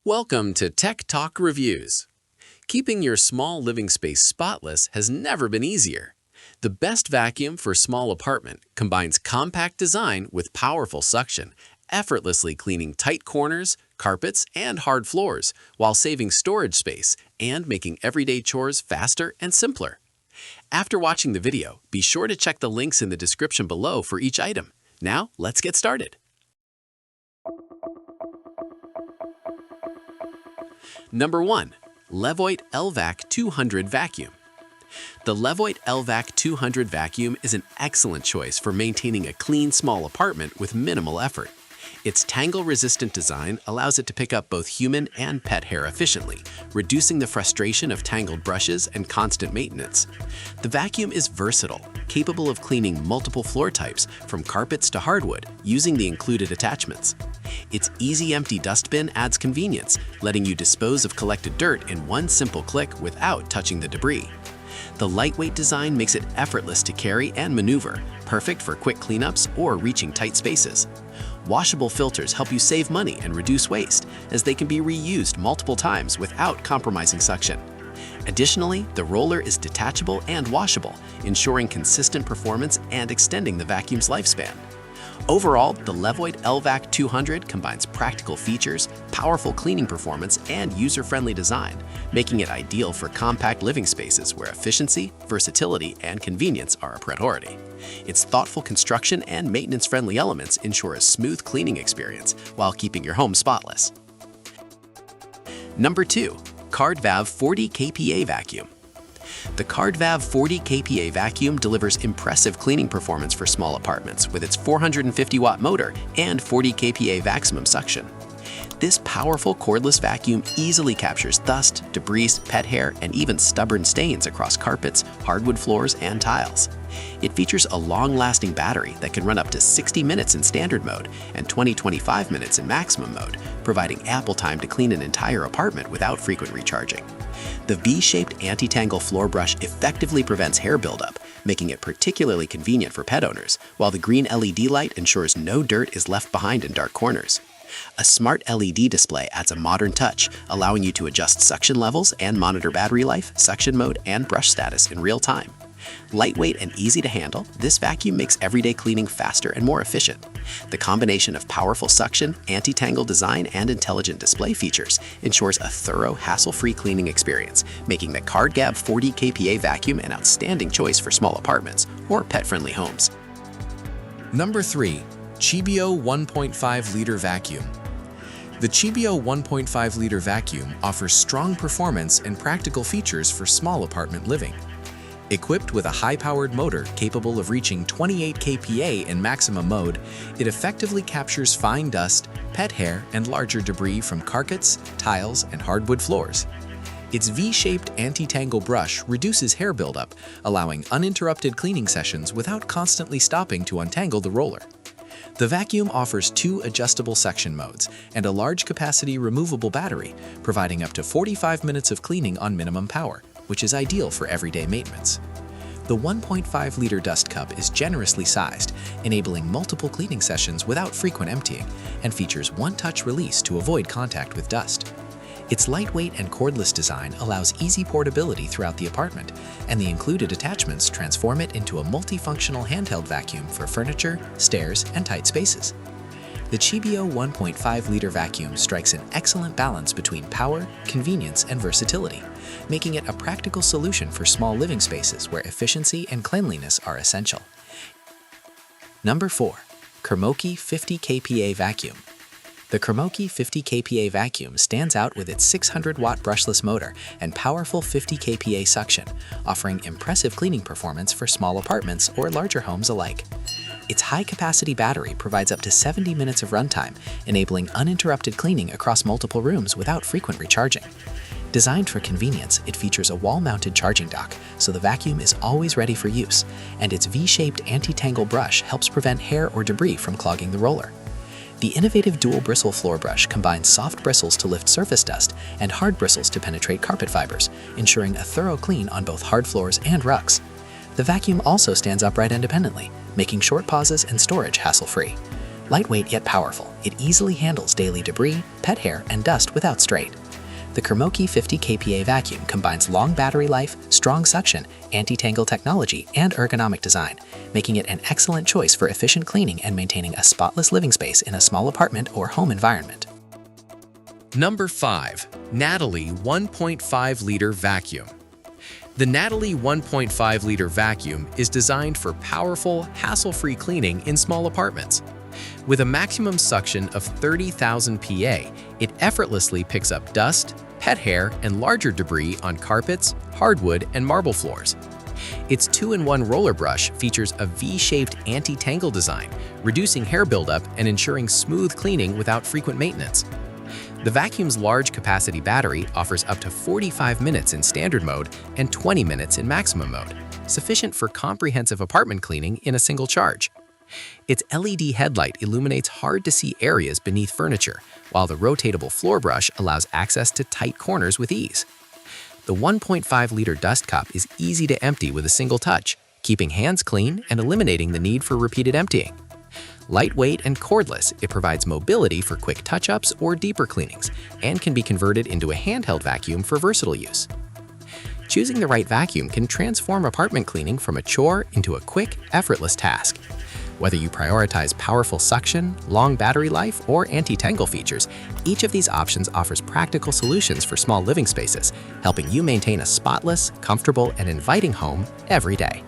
Welcome to Tech Talk Reviews. Keeping your small living space spotless has never been easier. The best vacuum for small apartment combines compact design with powerful suction, effortlessly cleaning tight corners, carpets, and hard floors, while saving storage space and making everyday chores faster and simpler. After watching the video, be sure to check the links in the description below for each item. Now, let's get started. Number 1. Levoit LVAC 200 Vacuum. The Levoit LVAC 200 vacuum is an excellent choice for maintaining a clean small apartment with minimal effort. Its tangle-resistant design allows it to pick up both human and pet hair efficiently, reducing the frustration of tangled brushes and constant maintenance. The vacuum is versatile, capable of cleaning multiple floor types, from carpets to hardwood, using the included attachments. Its easy empty dustbin adds convenience, letting you dispose of collected dirt in one simple click without touching the debris. The lightweight design makes it effortless to carry and maneuver, perfect for quick cleanups or reaching tight spaces. Washable filters help you save money and reduce waste, as they can be reused multiple times without compromising suction. Additionally, the roller is detachable and washable, ensuring consistent performance and extending the vacuum's lifespan. Overall, the Levoit LVAC 200 combines practical features, powerful cleaning performance, and user-friendly design, making it ideal for compact living spaces where efficiency, versatility, and convenience are a priority. Its thoughtful construction and maintenance-friendly elements ensure a smooth cleaning experience while keeping your home spotless. Number 2. KARDV 40 kPa Vacuum. The KARDV 40 kPa vacuum delivers impressive cleaning performance for small apartments with its 450-watt motor and 40 kPa maximum suction. This powerful cordless vacuum easily captures dust, debris, pet hair, and even stubborn stains across carpets, hardwood floors, and tiles. It features a long-lasting battery that can run up to 60 minutes in standard mode and 20-25 minutes in maximum mode, providing ample time to clean an entire apartment without frequent recharging. The V-shaped anti-tangle floor brush effectively prevents hair buildup, making it particularly convenient for pet owners, while the green LED light ensures no dirt is left behind in dark corners. A smart LED display adds a modern touch, allowing you to adjust suction levels and monitor battery life, suction mode, and brush status in real time. Lightweight and easy to handle, this vacuum makes everyday cleaning faster and more efficient. The combination of powerful suction, anti-tangle design, and intelligent display features ensures a thorough, hassle-free cleaning experience, making the KARDV 40 kPa vacuum an outstanding choice for small apartments or pet-friendly homes. Number 3. CHEBIO 1.5-liter Vacuum. The CHEBIO 1.5-liter vacuum offers strong performance and practical features for small apartment living. Equipped with a high-powered motor capable of reaching 28 kPa in maximum mode, it effectively captures fine dust, pet hair, and larger debris from carpets, tiles, and hardwood floors. Its V-shaped anti-tangle brush reduces hair buildup, allowing uninterrupted cleaning sessions without constantly stopping to untangle the roller. The vacuum offers 2 adjustable suction modes and a large-capacity removable battery, providing up to 45 minutes of cleaning on minimum power, which is ideal for everyday maintenance. The 1.5-liter dust cup is generously sized, enabling multiple cleaning sessions without frequent emptying, and features one-touch release to avoid contact with dust. Its lightweight and cordless design allows easy portability throughout the apartment, and the included attachments transform it into a multifunctional handheld vacuum for furniture, stairs, and tight spaces. The CHEBIO 1.5-liter vacuum strikes an excellent balance between power, convenience, and versatility, making it a practical solution for small living spaces where efficiency and cleanliness are essential. Number 4. Kermoky 50 kPa Vacuum. The Kermoky 50 kPa vacuum stands out with its 600-watt brushless motor and powerful 50 kPa suction, offering impressive cleaning performance for small apartments or larger homes alike. Its high-capacity battery provides up to 70 minutes of runtime, enabling uninterrupted cleaning across multiple rooms without frequent recharging. Designed for convenience, it features a wall-mounted charging dock, so the vacuum is always ready for use, and its V-shaped anti-tangle brush helps prevent hair or debris from clogging the roller. The innovative dual-bristle floor brush combines soft bristles to lift surface dust and hard bristles to penetrate carpet fibers, ensuring a thorough clean on both hard floors and rugs. The vacuum also stands upright independently, making short pauses and storage hassle-free. Lightweight yet powerful, it easily handles daily debris, pet hair, and dust without strain. The Kermoky 50 kPa vacuum combines long battery life, strong suction, anti-tangle technology, and ergonomic design, making it an excellent choice for efficient cleaning and maintaining a spotless living space in a small apartment or home environment. Number 5. Natalie 1.5-liter vacuum. The Natalie 1.5-liter vacuum is designed for powerful, hassle-free cleaning in small apartments. With a maximum suction of 30,000 PA, it effortlessly picks up dust, pet hair, and larger debris on carpets, hardwood, and marble floors. Its 2-in-1 roller brush features a V-shaped anti-tangle design, reducing hair buildup and ensuring smooth cleaning without frequent maintenance. The vacuum's large capacity battery offers up to 45 minutes in standard mode and 20 minutes in maximum mode, sufficient for comprehensive apartment cleaning in a single charge. Its LED headlight illuminates hard-to-see areas beneath furniture, while the rotatable floor brush allows access to tight corners with ease. The 1.5-liter dust cup is easy to empty with a single touch, keeping hands clean and eliminating the need for repeated emptying. Lightweight and cordless, it provides mobility for quick touch-ups or deeper cleanings, and can be converted into a handheld vacuum for versatile use. Choosing the right vacuum can transform apartment cleaning from a chore into a quick, effortless task. Whether you prioritize powerful suction, long battery life, or anti-tangle features, each of these options offers practical solutions for small living spaces, helping you maintain a spotless, comfortable, and inviting home every day.